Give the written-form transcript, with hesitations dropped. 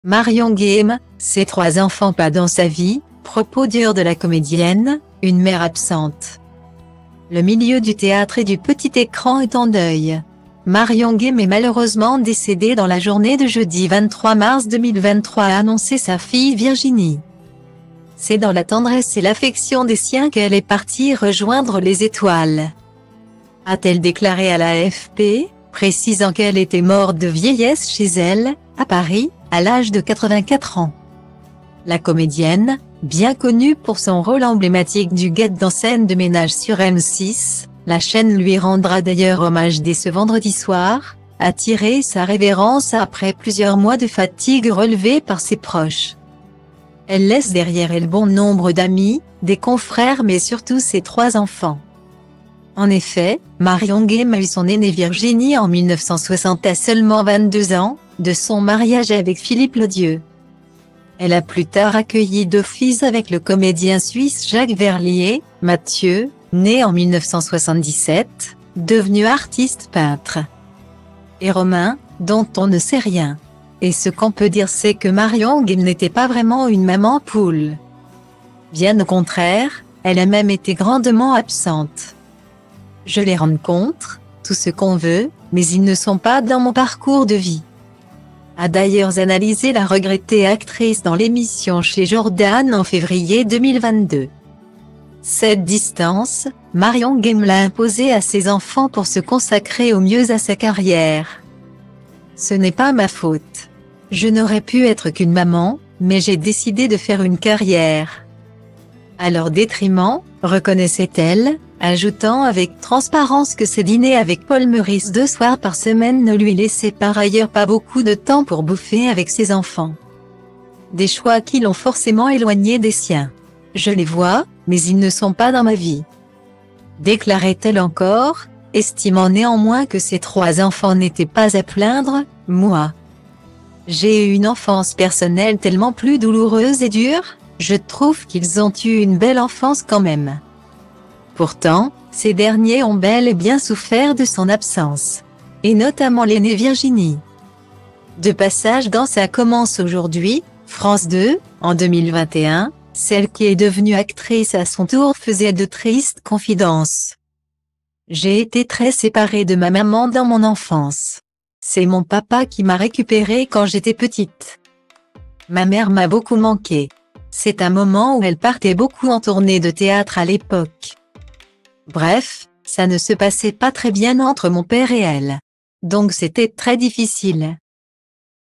Marion Guilhem, ses 3 enfants pas dans sa vie, propos durs de la comédienne, une mère absente. Le milieu du théâtre et du petit écran est en deuil. Marion Guilhem est malheureusement décédée dans la journée de jeudi 23 mars 2023, a annoncé sa fille Virginie. C'est dans la tendresse et l'affection des siens qu'elle est partie rejoindre les étoiles, a-t-elle déclaré à l'AFP, précisant qu'elle était morte de vieillesse chez elle, à Paris, à l'âge de 84 ans. La comédienne, bien connue pour son rôle emblématique du guet en scène de Ménage sur M6, la chaîne lui rendra d'ailleurs hommage dès ce vendredi soir, a tiré sa révérence après plusieurs mois de fatigue relevée par ses proches. Elle laisse derrière elle bon nombre d'amis, des confrères mais surtout ses 3 enfants. En effet, Marion Guilhem a eu son aînée Virginie en 1960 à seulement 22 ans, de son mariage avec Philippe Ledieu. Elle a plus tard accueilli 2 fils avec le comédien suisse Jacques Verlier, Mathieu, né en 1977, devenu artiste peintre, et Romain, dont on ne sait rien. Et ce qu'on peut dire c'est que Marion Guilhem n'était pas vraiment une maman poule. Bien au contraire, elle a même été grandement absente. Je les rencontre, tout ce qu'on veut, mais ils ne sont pas dans mon parcours de vie, a d'ailleurs analysé la regrettée actrice dans l'émission chez Jordan en février 2022. Cette distance, Marion Guilhem l'a imposée à ses enfants pour se consacrer au mieux à sa carrière. Ce n'est pas ma faute. Je n'aurais pu être qu'une maman, mais j'ai décidé de faire une carrière à leur détriment, reconnaissait-elle, ajoutant avec transparence que ses dîners avec Paul Meurice 2 soirs par semaine ne lui laissaient par ailleurs pas beaucoup de temps pour bouffer avec ses enfants. Des choix qui l'ont forcément éloignée des siens. Je les vois, mais ils ne sont pas dans ma vie, déclarait-elle encore, estimant néanmoins que ses 3 enfants n'étaient pas à plaindre. Moi, j'ai eu une enfance personnelle tellement plus douloureuse et dure, je trouve qu'ils ont eu une belle enfance quand même. Pourtant, ces derniers ont bel et bien souffert de son absence. Et notamment l'aînée Virginie. De passage dans Ça commence aujourd'hui, France 2, en 2021, celle qui est devenue actrice à son tour faisait de tristes confidences. J'ai été très séparée de ma maman dans mon enfance. C'est mon papa qui m'a récupérée quand j'étais petite. Ma mère m'a beaucoup manqué. C'est un moment où elle partait beaucoup en tournée de théâtre à l'époque. Bref, ça ne se passait pas très bien entre mon père et elle. Donc c'était très difficile.